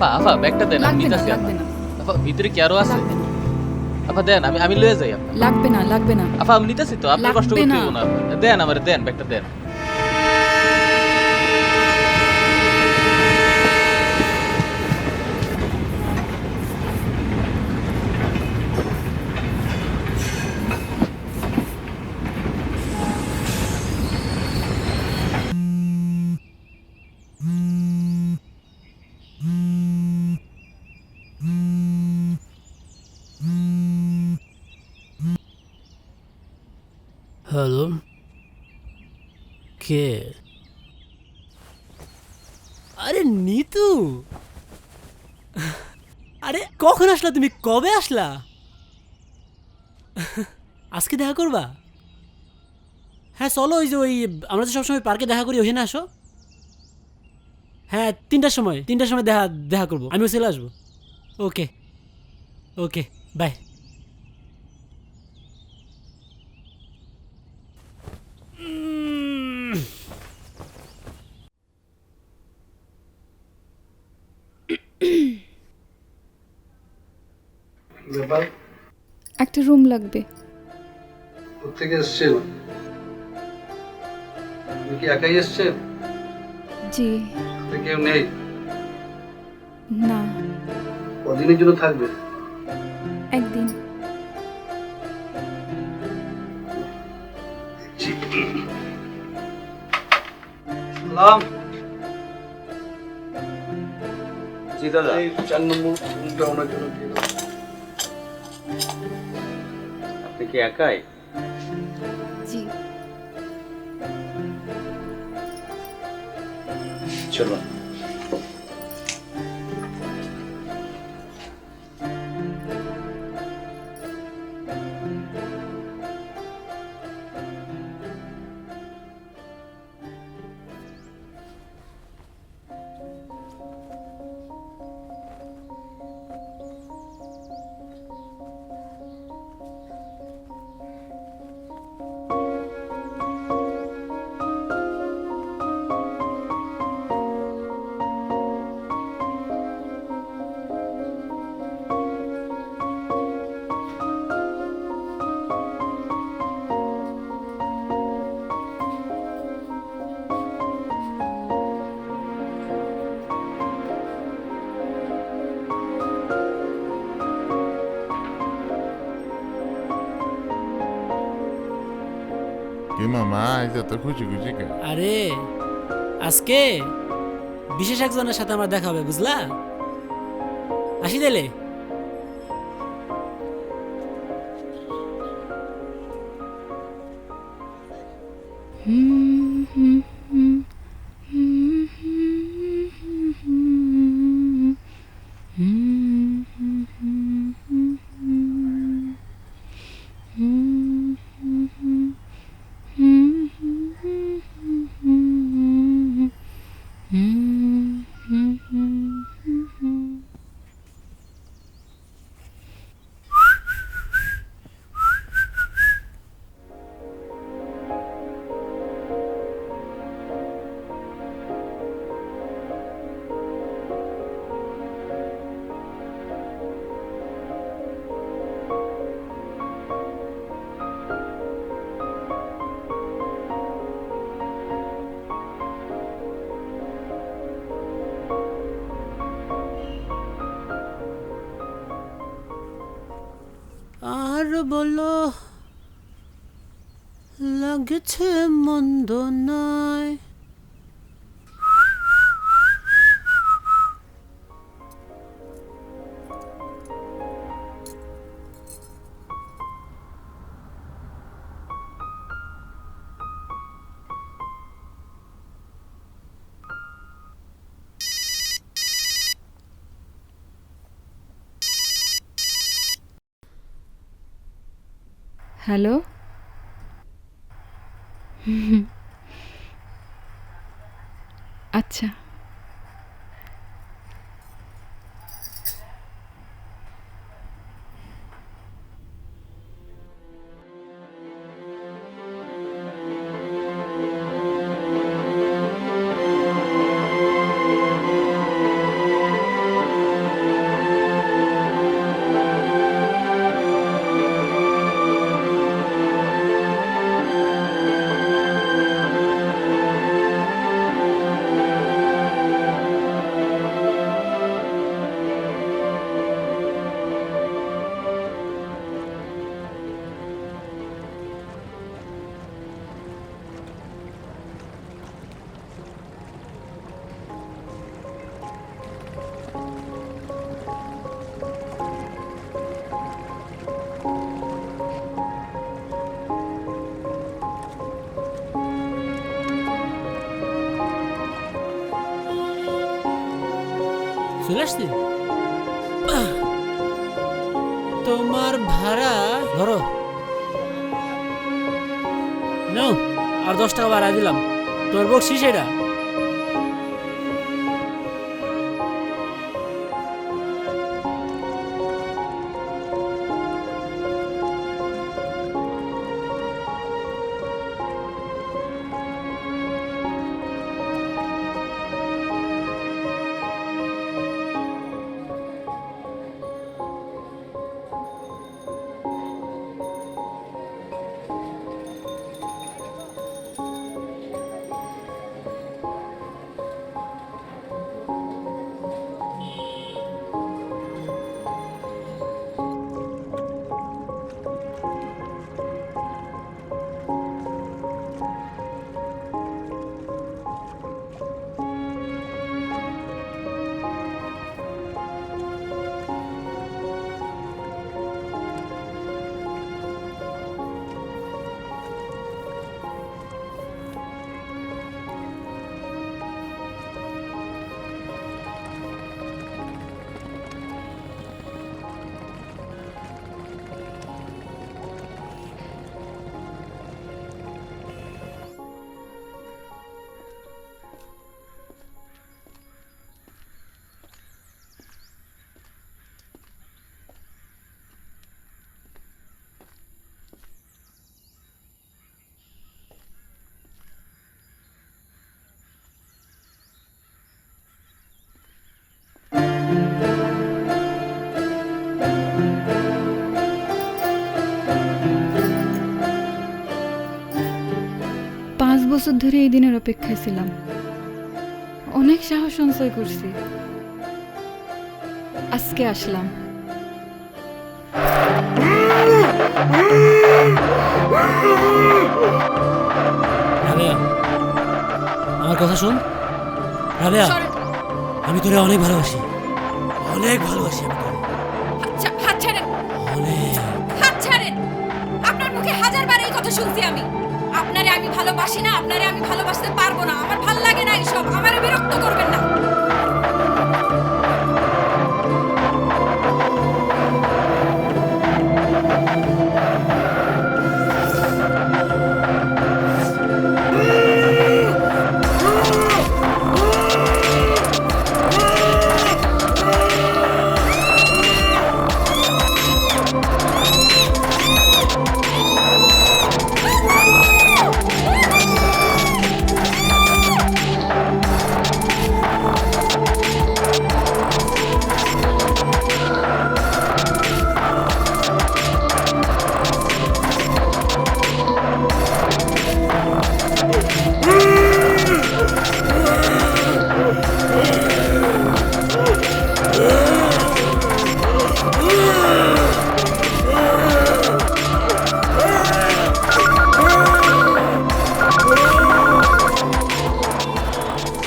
আপা আপা ব্যাগটা দেন, আমি লাগবে না নিতেছি। লাগবে না আপা ভিতরে কি আরো আছে? লাগবে না আপা দেন, আমি লয়ে যাই আপা। লাগবে না লাগবে না আপা আমি নিতেছি তো, আপনার কষ্ট লাগবে করতে না। হইব না আপা। দেন আমারে, দেন ব্যাগটা দেন। হ্যালো, কে? আরে নিতু, আরে কখন আসলা তুমি? কবে আসলা? আজকে দেখা করবা? হ্যাঁ চলো, ওই যে আমরা তো সবসময় পার্কে দেখা করি, ওখানে আসো। হ্যাঁ 3টার সময় দেখা দেখা করবো, আমিও চলে আসবো। ওকে ওকে, বাই। ব্যাপার? একটা রুম লাগবে। কোথেকে এসছেন? আপনি কি একাই এসছেন? জি। সাথে কেউ নেই? না, কদিনের জন্য থাকবেন? একদিন। সালাম। জি দাদা। এই 4 নম্বর রুমটা ওনার জন্য দিয়ে দাও। আপনি কি একাই? জি। চলুন। কি মামা, আজ এত খুশি খুশি কে? আরে আজকে বিশেষ একজনের সাথে আমার দেখা হবে, বুঝলা? আসি তাইলে। আর বলো, লাগছে মন্দ নয়। হ্যালো। আচ্ছা। চলে আসছি। তোমার ভাড়া ধরো, নাও, আর 10 টাকা বাড়াই দিলাম। তোর বকশিস এটা। পাঁচ বছর ধরে এই দিনের অপেক্ষায় ছিলাম, অনেক সাহস সঞ্চয় করছি, আজকে আসলাম। রাবেয়া, আমার কথা শোন। রাবেয়া, আমি তোরে অনেক ভালোবাসি, অনেক ভালোবাসি আমি তোরে। হাত ছাড়েন, অনেক। হাত ছাড়েন। আপনার মুখে হাজারবার এই কথা শুনছি আমি। আপনারে আমি ভালোবাসি না, আপনারে আমি ভালোবাসতে পারবো না, আমার ভাল লাগে না এইসব। আমারে বিরক্ত করবেন না।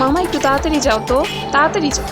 মামা একটু তাড়াতাড়ি যাও তো, তাড়াতাড়ি যাও।